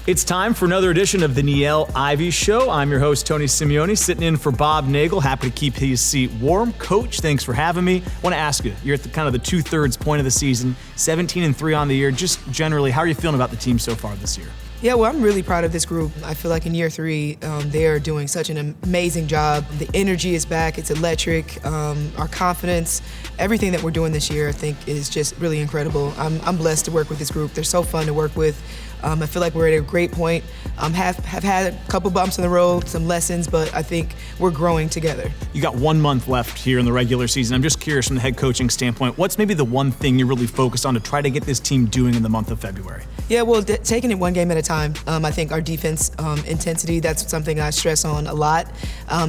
It's time for another edition of the Niele Ivey Show. I'm your host, Tony Simeone, sitting in for Bob Nagel. Happy to keep his seat warm. Coach, thanks for having me. I want to ask you, you're at the kind of the 2/3 point of the season, 17-3 on the year. Just generally, how are you feeling about the team so far this year? Yeah, well, I'm really proud of this group. I feel like in year three, they are doing such an amazing job. The energy is back, it's electric. Our confidence, everything that we're doing this year, I think is just really incredible. I'm blessed to work with this group. They're so fun to work with. I feel like we're at a great point. Have had a couple bumps in the road, some lessons, but I think we're growing together. You got 1 month left here in the regular season. I'm just curious from the head coaching standpoint, what's maybe the one thing you're really focused on to try to get this team doing in the month of February? Yeah, well, taking it one game at a time. I think our defense intensity, that's something I stress on a lot.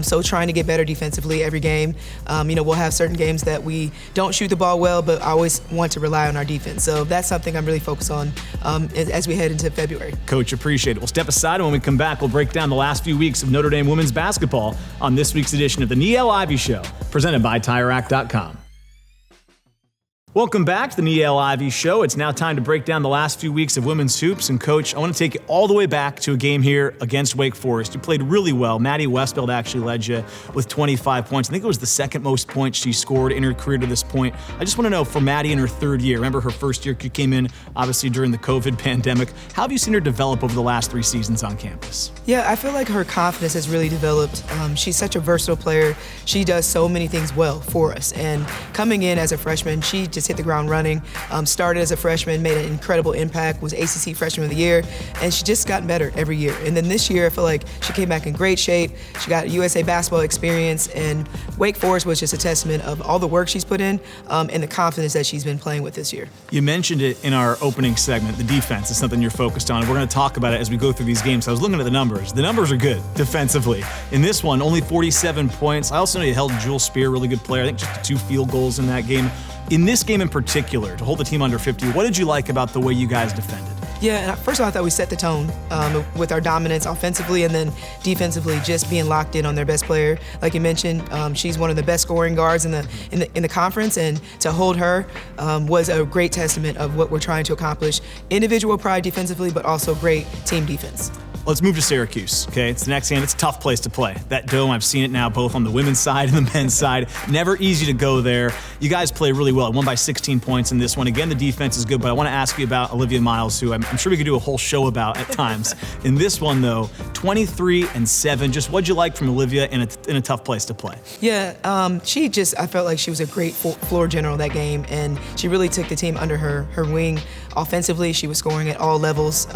So trying to get better defensively every game. We'll have certain games that we don't shoot the ball well, but I always want to rely on our defense. So that's something I'm really focused on as we head into February. Coach, appreciate it. We'll step aside, and when we come back, we'll break down the last few weeks of Notre Dame women's basketball on this week's edition of the Niele Ivey Show, presented by TireRack.com. Welcome back to the Niele Ivey Show. It's now time to break down the last few weeks of women's hoops. And Coach, I want to take you all the way back to a game here against Wake Forest. You played really well. Maddie Westfield actually led you with 25 points. I think it was the second most points she scored in her career to this point. I just want to know, for Maddie in her third year, remember her first year you came in, obviously during the COVID pandemic. How have you seen her develop over the last 3 seasons on campus? Yeah, I feel like her confidence has really developed. She's such a versatile player. She does so many things well for us. And coming in as a freshman, she just hit the ground running. Started as a freshman, made an incredible impact, was ACC Freshman of the Year, and she just gotten better every year. And then this year, I feel like she came back in great shape. She got USA basketball experience, and Wake Forest was just a testament of all the work she's put in and the confidence that she's been playing with this year. You mentioned it in our opening segment. The defense is something you're focused on. We're going to talk about it as we go through these games. I was looking at the numbers. The numbers are good defensively. In this one, only 47 points. I also know you held Jewel Spear, really good player. I think just 2 field goals in that game. In this game in particular, to hold the team under 50, what did you like about the way you guys defended? Yeah, and first of all, I thought we set the tone with our dominance offensively, and then defensively just being locked in on their best player. Like you mentioned, she's one of the best scoring guards in the conference, and to hold her was a great testament of what we're trying to accomplish. Individual pride defensively, but also great team defense. Let's move to Syracuse, okay? It's the next game. It's a tough place to play. That dome, I've seen it now both on the women's side and the men's side. Never easy to go there. You guys play really well. Won by 16 points in this one. Again, the defense is good, but I want to ask you about Olivia Miles, who I'm sure we could do a whole show about at times. In this one, though, 23-7. Just what'd you like from Olivia in a tough place to play? Yeah, I felt like she was a great floor general that game, and she really took the team under her wing. Offensively, she was scoring at all levels.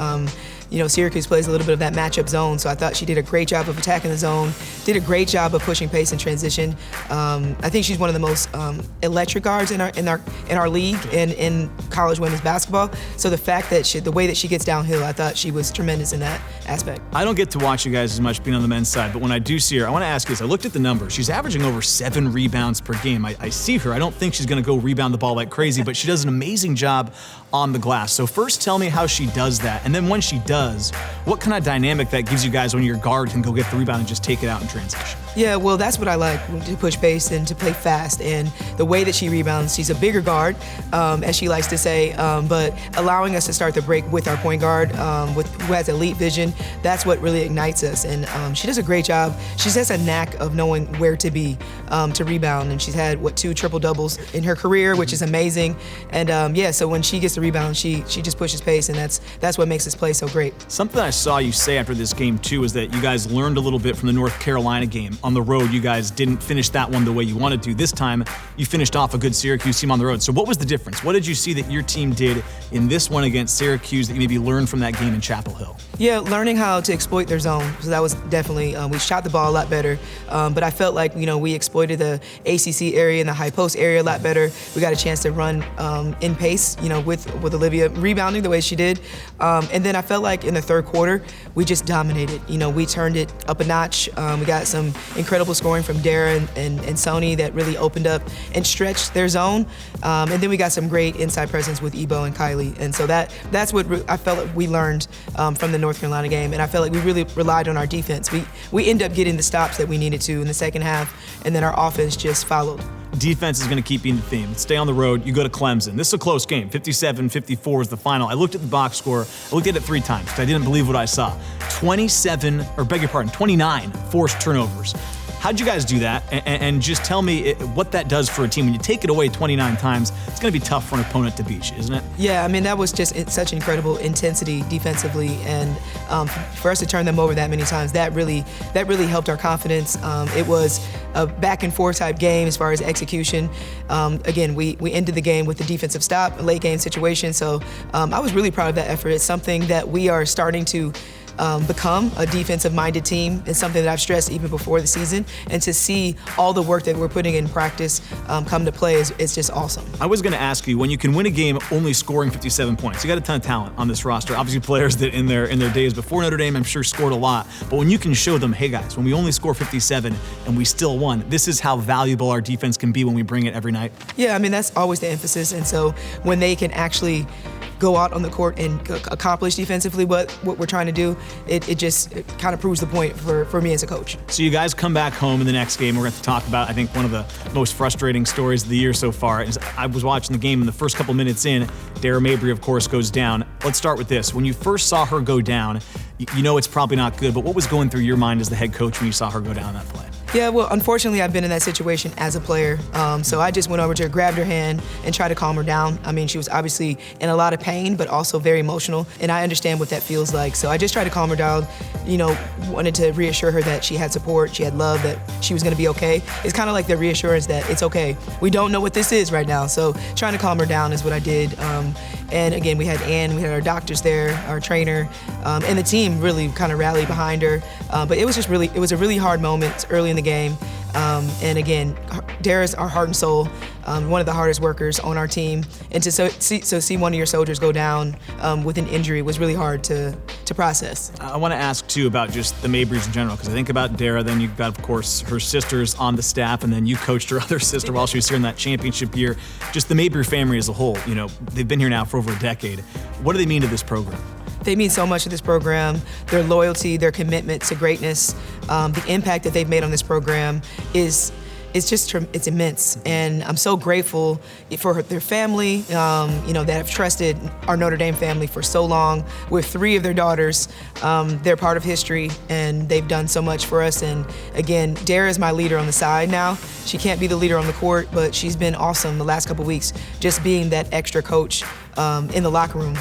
Syracuse plays a little bit of that matchup zone, so I thought she did a great job of attacking the zone, did a great job of pushing pace and transition. I think she's one of the most electric guards in our league and in college women's basketball. So the fact that the way that she gets downhill, I thought she was tremendous in that aspect. I don't get to watch you guys as much being on the men's side, but when I do see her, I want to ask you this. I looked at the numbers. She's averaging over 7 rebounds per game. I see her. I don't think she's going to go rebound the ball like crazy, but she does an amazing job on the glass. So first tell me how she does that, and then when she does, what kind of dynamic that gives you guys when your guard can go get the rebound and just take it out in transition? Yeah, well, that's what I like, to push pace and to play fast. And the way that she rebounds, she's a bigger guard, as she likes to say, but allowing us to start the break with our point guard, who has elite vision, that's what really ignites us. And she does a great job. She has a knack of knowing where to be to rebound. And she's had, 2 triple-doubles in her career, which is amazing. And so when she gets the rebound, she just pushes pace, and that's what makes this play so great. Something I saw you say after this game, too, is that you guys learned a little bit from the North Carolina game. On the road, you guys didn't finish that one the way you wanted to. This time, you finished off a good Syracuse team on the road. So what was the difference? What did you see that your team did in this one against Syracuse that you maybe learned from that game in Chapel Hill? Yeah, learning how to exploit their zone. So that was definitely, we shot the ball a lot better. But I felt like, we exploited the ACC area and the high post area a lot better. We got a chance to run in pace, with Olivia rebounding the way she did. And then I felt like in the third quarter, we just dominated. We turned it up a notch. We got some incredible scoring from Dara and Sony that really opened up and stretched their zone. And then we got some great inside presence with Ebo and Kylee. And so that's what I felt like we learned from the North Carolina game. And I felt like we really relied on our defense. We ended up getting the stops that we needed to in the second half, and then our offense just followed. defense is going to keep being the theme. Stay on the road. You go to Clemson. This is a close game. 57-54 is the final. I looked at the box score. I looked at it 3 times because I didn't believe what I saw. 29 forced turnovers. How'd you guys do that? And just tell me what that does for a team. When you take it away 29 times, it's going to be tough for an opponent to beat you, isn't it? Yeah, I mean, that was just such incredible intensity defensively. And for us to turn them over that many times, that really helped our confidence. It was a back and forth type game as far as execution. Again, we ended the game with the defensive stop, a late game situation. So I was really proud of that effort. It's something that we are starting to become a defensive-minded team. It's something that I've stressed even before the season, and to see all the work that we're putting in practice come to play is just awesome. I was going to ask you, when you can win a game only scoring 57 points, you got a ton of talent on this roster. Obviously, players that in their days before Notre Dame, I'm sure, scored a lot. But when you can show them, hey guys, when we only score 57 and we still won, this is how valuable our defense can be when we bring it every night. Yeah, I mean, that's always the emphasis. And so when they can actually go out on the court and accomplish defensively what we're trying to do, it kind of proves the point for me as a coach. So you guys come back home in the next game. We're going to talk about, I think, one of the most frustrating stories of the year so far. Is I was watching the game, and the first couple minutes in, Dara Mabry, of course, goes down. Let's start with this. When you first saw her go down, you know it's probably not good, but what was going through your mind as the head coach when you saw her go down that play? Yeah, well, unfortunately, I've been in that situation as a player. So I just went over to her, grabbed her hand, and tried to calm her down. I mean, she was obviously in a lot of pain, but also very emotional, and I understand what that feels like. So I just tried to calm her down, wanted to reassure her that she had support, she had love, that she was going to be okay. It's kind of like the reassurance that it's okay. We don't know what this is right now, so trying to calm her down is what I did. And again, we had Ann, we had our doctors there, our trainer, and the team really kind of rallied behind her. But it was a really hard moment early in the game. And again, Dara's our heart and soul, one of the hardest workers on our team. And to see one of your soldiers go down with an injury was really hard to process. I want to ask, too, about just the Mabrys in general, because I think about Dara, then you've got, of course, her sisters on the staff, and then you coached her other sister while she was here in that championship year. Just the Mabry family as a whole, they've been here now for over a decade. What do they mean to this program? They mean so much to this program. Their loyalty, their commitment to greatness, the impact that they've made on this program is it's immense. And I'm so grateful for their family, that have trusted our Notre Dame family for so long. With 3 of their daughters, they're part of history, and they've done so much for us. And again, Dara is my leader on the side now. She can't be the leader on the court, but she's been awesome the last couple weeks, just being that extra coach in the locker room.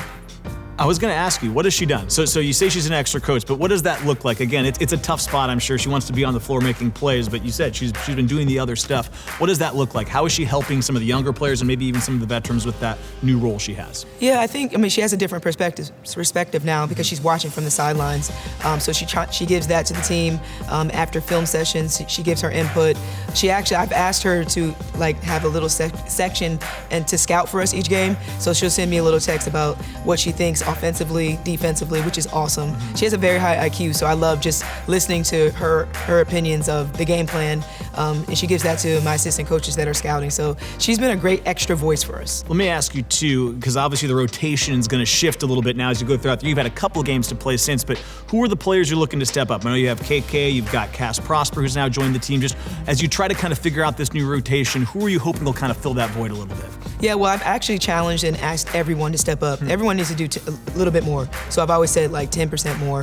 I was going to ask you, what has she done? So you say she's an extra coach, but what does that look like? Again, it's a tough spot, I'm sure. She wants to be on the floor making plays, but you said she's been doing the other stuff. What does that look like? How is she helping some of the younger players and maybe even some of the veterans with that new role she has? Yeah, I mean, she has a different perspective now because she's watching from the sidelines. So she gives that to the team after film sessions. She gives her input. I've asked her to have a little section and to scout for us each game. So she'll send me a little text about what she thinks offensively, defensively, which is awesome. She has a very high IQ, so I love just listening to her opinions of the game plan, and she gives that to my assistant coaches that are scouting. So she's been a great extra voice for us. Let me ask you too, because obviously the rotation is going to shift a little bit now as you go throughout. You've had a couple of games to play since, but who are the players you're looking to step up? I know you have KK, you've got Cass Prosper, who's now joined the team. Just as you try to kind of figure out this new rotation, who are you hoping will kind of fill that void a little bit? Yeah, well, I've actually challenged and asked everyone to step up. Everyone needs to do a little bit more. So I've always said 10% more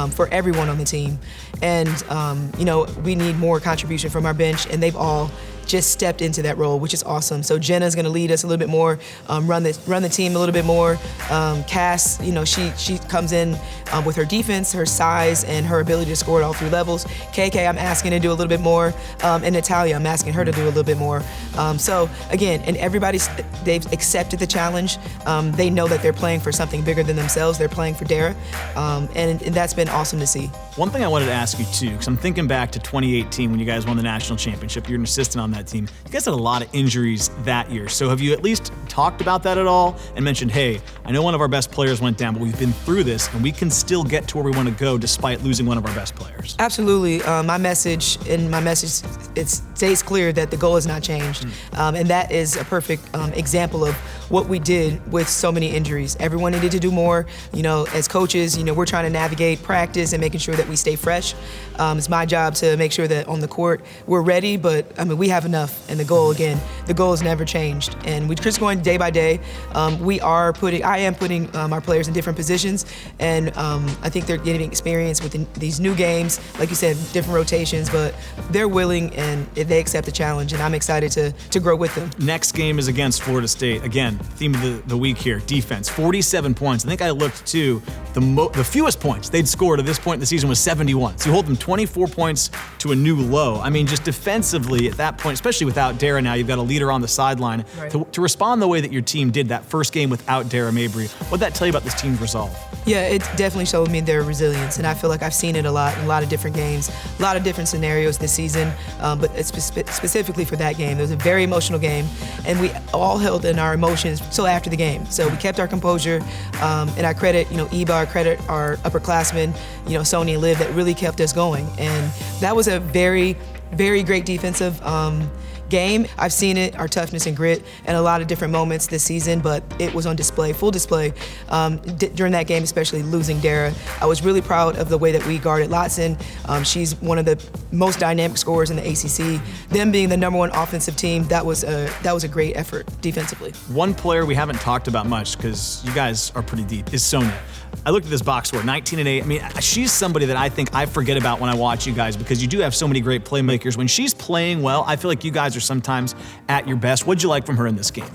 for everyone on the team. And, we need more contribution from our bench, and they've all just stepped into that role, which is awesome. So Jenna's going to lead us a little bit more, run the team a little bit more. Cass, she comes in with her defense, her size, and her ability to score at all 3 levels. KK, I'm asking to do a little bit more, and Natalia, I'm asking her to do a little bit more. So again, and they've accepted the challenge. They know that they're playing for something bigger than themselves. They're playing for Dara, and that's been awesome to see. One thing I wanted to ask you too, because I'm thinking back to 2018 when you guys won the national championship. You're an assistant on that team. You guys had a lot of injuries that year. So have you at least talked about that at all and mentioned, hey, I know one of our best players went down, but we've been through this and we can still get to where we want to go despite losing one of our best players? Absolutely. My message, it stays clear that the goal has not changed. And that is a perfect example of what we did with so many injuries. Everyone needed to do more. As coaches, we're trying to navigate practice and making sure that we stay fresh. It's my job to make sure that on the court we're ready, but we have enough. And the goal has never changed. And we're just going day by day. I am putting our players in different positions, and I think they're getting experience with these new games, like you said, different rotations, but they're willing and they accept the challenge, and I'm excited to grow with them. Next game is against Florida State. Again, theme of the week here, defense, 47 points. I think I looked too, the fewest points they'd scored at this point in the season was 71. So you hold them 24 points to a new low. Just defensively at that point, especially without Dara now, you've got a leader on the sideline. Right. To respond the way that your team did that first game without Dara Mabry, what'd that tell you about this team's resolve? Yeah, it definitely showed me their resilience, and I feel like I've seen it a lot in a lot of different games, a lot of different scenarios this season, but it's specifically for that game. It was a very emotional game, and we all held in our emotions till after the game. So we kept our composure, and I credit, Eva, I credit our upperclassmen, Sonia and Liv, that really kept us going. And that was a very, very great defensive game. I've seen it, our toughness and grit, in a lot of different moments this season, but it was on display, full display, during that game, especially losing Dara. I was really proud of the way that we guarded Lotson. She's one of the most dynamic scorers in the ACC. Them being the #1 offensive team, that was a great effort defensively. One player we haven't talked about much, because you guys are pretty deep, is Sonia. I looked at this box score, 19-8. She's somebody that I think I forget about when I watch you guys, because you do have so many great playmakers. When she's playing well, I feel like you guys are sometimes at your best. What'd you like from her in this game?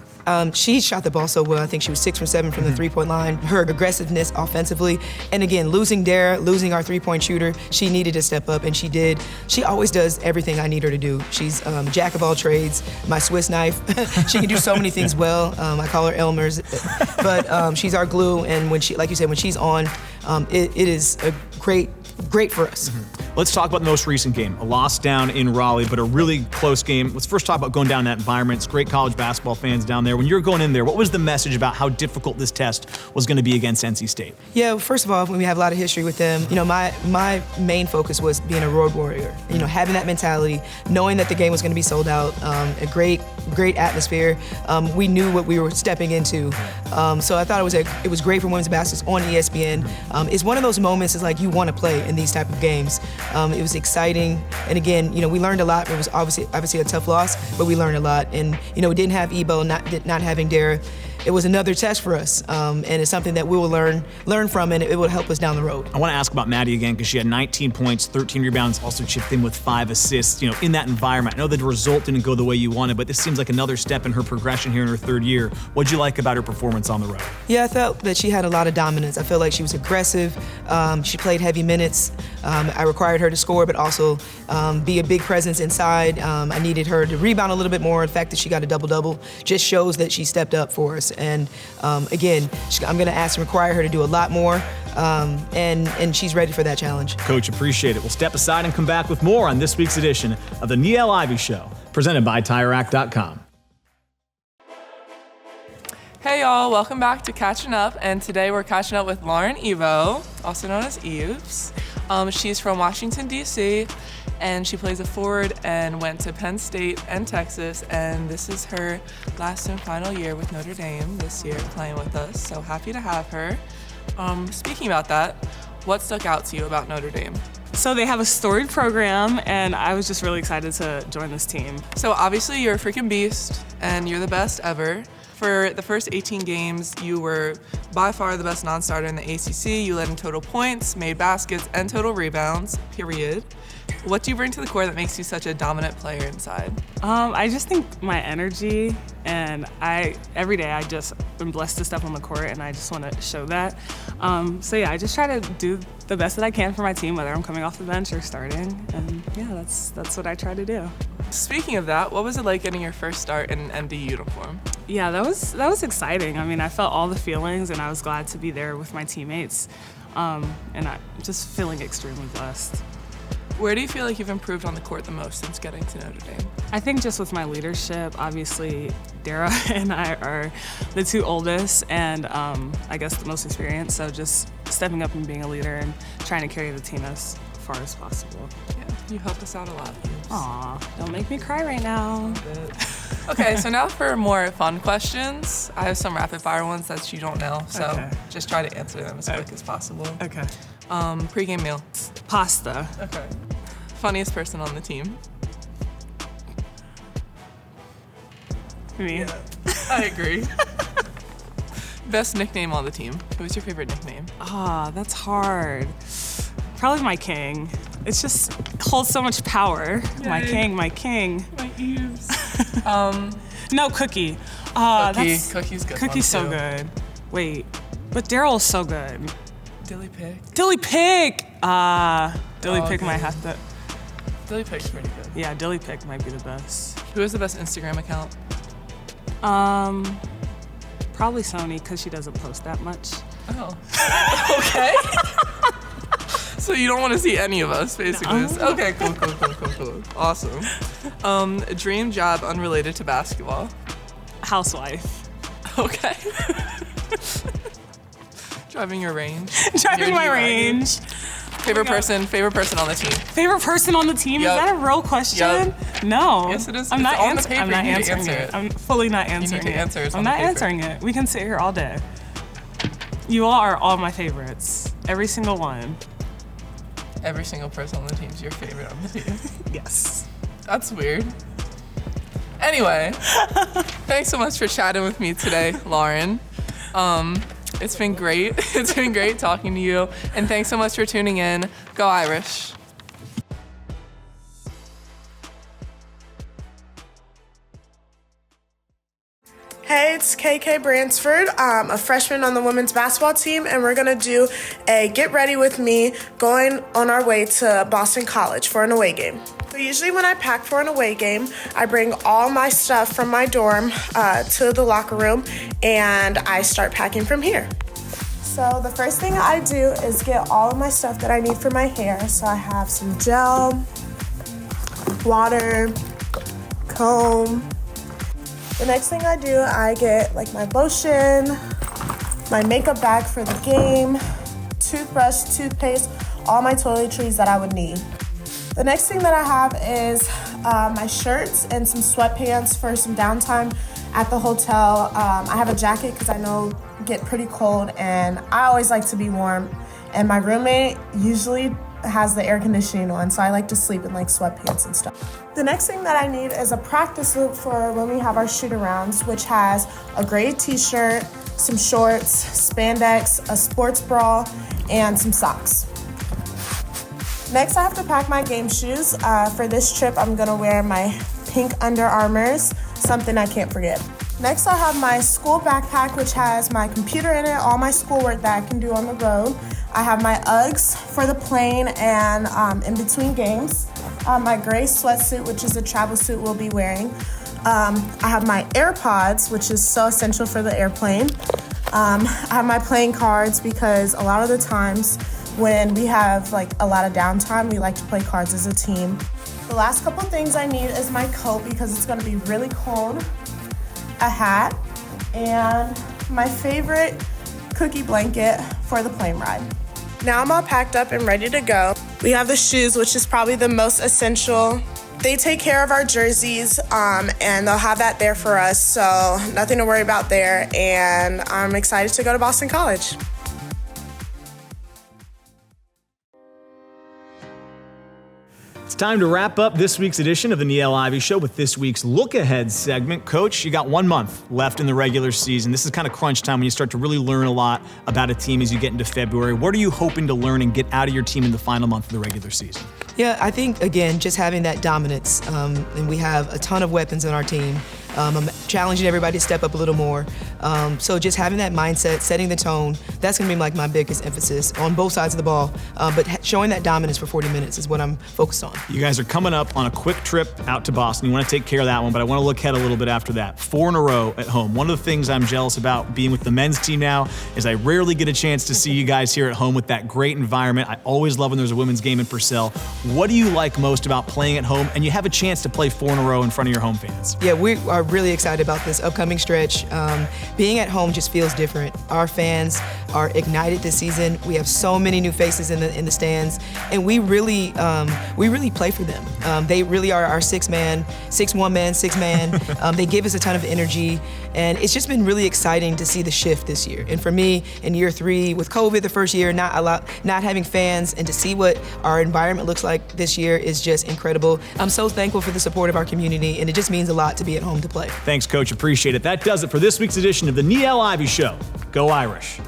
She shot the ball so well. I think she was 6 from 7 from the three-point line. Her aggressiveness offensively. And again, losing Dara, losing our three-point shooter, she needed to step up, and she did. She always does everything I need her to do. She's jack of all trades, my Swiss knife. She can do so many things well. I call her Elmer's. But she's our glue, and when she, like you said, when she's on, it is a great for us. Let's talk about the most recent game. A loss down in Raleigh, but a really close game. Let's first talk about going down that environment. It's great college basketball fans down there. When you're going in there, what was the message about how difficult this test was going to be against NC State? Yeah, first of all, when we have a lot of history with them, my main focus was being a road warrior. Having that mentality, knowing that the game was going to be sold out, a great atmosphere. We knew what we were stepping into. So I thought it was great for women's basketball on ESPN. It's one of those moments, it's like you want to play in these type of games. It was exciting, and again, we learned a lot. It was obviously a tough loss, but we learned a lot. And we didn't have Ebo, not having Dara. It was another test for us, and it's something that we will learn from, and it will help us down the road. I want to ask about Maddie again, because she had 19 points, 13 rebounds, also chipped in with 5 assists. In that environment, I know the result didn't go the way you wanted, but this seems like another step in her progression here in her third year. What'd you like about her performance on the road? Yeah, I felt that she had a lot of dominance. I felt like she was aggressive. She played heavy minutes. I required her to score, but also be a big presence inside. I needed her to rebound a little bit more. The fact that she got a double-double just shows that she stepped up for us. And again, I'm going to require her to do a lot more, and she's ready for that challenge. Coach, appreciate it. We'll step aside and come back with more on this week's edition of the Niele Ivey Show, presented by TireRack.com. Hey y'all, welcome back to Catching Up, and today we're catching up with Lauren Evo, also known as Eves. She's from Washington, D.C., and she plays a forward and went to Penn State and Texas, and this is her last and final year with Notre Dame this year playing with us, so happy to have her. Speaking about that, what stuck out to you about Notre Dame? So they have a storied program, and I was just really excited to join this team. So obviously you're a freaking beast, and you're the best ever. For the first 18 games, you were by far the best non-starter in the ACC. You led in total points, made baskets, and total rebounds, period. What do you bring to the court that makes you such a dominant player inside? I just think my energy, and every day I just am blessed to step on the court, and I just want to show that. So yeah, I just try to do the best that I can for my team, whether I'm coming off the bench or starting, and yeah, that's what I try to do. Speaking of that, what was it like getting your first start in an MD uniform? Yeah, that was exciting. I felt all the feelings, and I was glad to be there with my teammates, and I'm just feeling extremely blessed. Where do you feel like you've improved on the court the most since getting to Notre Dame? I think just with my leadership, obviously Dara and I are the two oldest and I guess the most experienced, so just stepping up and being a leader and trying to carry the team as far as possible. Yeah, you help us out a lot. Aw, don't make me cry right now. Okay, so now for more fun questions. I have some rapid fire ones that you don't know, so just try to answer them as quick as possible. Okay. Pre-game meal. Pasta. Okay. Funniest person on the team. Me. I agree. Best nickname on the team. Who's your favorite nickname? That's hard. Probably my king. It's just holds so much power. Yay. My king. My Eves. No, Cookie. Cookie's good. Cookie's so good. Wait, but Daryl's so good. Dilly Pig. Dilly Pig. Dilly Pig might have to. Dilly Pig's pretty good. Yeah, Dilly Pig might be the best. Who has the best Instagram account? Probably Sony because she doesn't post that much. Oh. Okay. So you don't want to see any of us, basically. No. Okay, cool. Awesome. Dream job unrelated to basketball. Housewife. Okay. Driving your range. Driving my range. Favorite person on the team. Favorite person on the team? Yep. Is that a real question? Yep. No. Yes, it is. I'm It's not on the paper. I'm not You need to answering answer it. it. I'm fully not answering to it. answer it. It's I'm on the not paper. answering it. We can sit here all day. You all are all my favorites. Every single one. Every single person on the team is your favorite on the team. Yes. That's weird. Anyway, thanks so much for chatting with me today, Lauren. It's been great. It's been great talking to you. And thanks so much for tuning in. Go Irish. Hey, it's KK Bransford, a freshman on the women's basketball team, and we're gonna do a get ready with me going on our way to Boston College for an away game. So usually when I pack for an away game, I bring all my stuff from my dorm to the locker room, and I start packing from here. So the first thing I do is get all of my stuff that I need for my hair. So I have some gel, water, comb. The next thing I do, I get like my lotion, my makeup bag for the game, toothbrush, toothpaste, all my toiletries that I would need. The next thing that I have is my shirts and some sweatpants for some downtime at the hotel. I have a jacket because I know it get pretty cold and I always like to be warm. And my roommate usually has the air conditioning on, so I like to sleep in like sweatpants and stuff. The next thing that I need is a practice loop for when we have our shoot-arounds, which has a gray t-shirt, some shorts, spandex, a sports bra, and some socks. Next, I have to pack my game shoes. For this trip, I'm gonna wear my pink Under Armours, something I can't forget. Next, I have my school backpack, which has my computer in it, all my schoolwork that I can do on the road. I have my Uggs for the plane and in between games. My gray sweatsuit, which is a travel suit we'll be wearing. I have my AirPods, which is so essential for the airplane. I have my playing cards because a lot of the times when we have like a lot of downtime, we like to play cards as a team. The last couple things I need is my coat because it's gonna be really cold, a hat, and my favorite cookie blanket for the plane ride. Now I'm all packed up and ready to go. We have the shoes, which is probably the most essential. They take care of our jerseys, and they'll have that there for us, so nothing to worry about there, and I'm excited to go to Boston College. It's time to wrap up this week's edition of the Niele Ivey Show with this week's Look Ahead segment. Coach, you got 1 month left in the regular season. This is kind of crunch time when you start to really learn a lot about a team as you get into February. What are you hoping to learn and get out of your team in the final month of the regular season? Yeah, I think, again, just having that dominance, and we have a ton of weapons on our team. I'm challenging everybody to step up a little more. So just having that mindset, setting the tone, that's going to be like my biggest emphasis on both sides of the ball. But showing that dominance for 40 minutes is what I'm focused on. You guys are coming up on a quick trip out to Boston. You want to take care of that one, but I want to look ahead a little bit after that. 4 in a row at home. One of the things I'm jealous about being with the men's team now is I rarely get a chance to see you guys here at home with that great environment. I always love when there's a women's game in Purcell. What do you like most about playing at home and you have a chance to play 4 in a row in front of your home fans? Yeah, we are really excited about this upcoming stretch. Being at home just feels different. Our fans are ignited this season. We have so many new faces in the stands, and we really play for them. They really are our six man. They give us a ton of energy, and it's just been really exciting to see the shift this year. And for me, in year 3 with COVID, the first year not having fans, and to see what our environment looks like this year is just incredible. I'm so thankful for the support of our community, and it just means a lot to be at home to play. Thanks, Coach. Appreciate it. That does it for this week's edition of the Niele Ivey Show. Go Irish.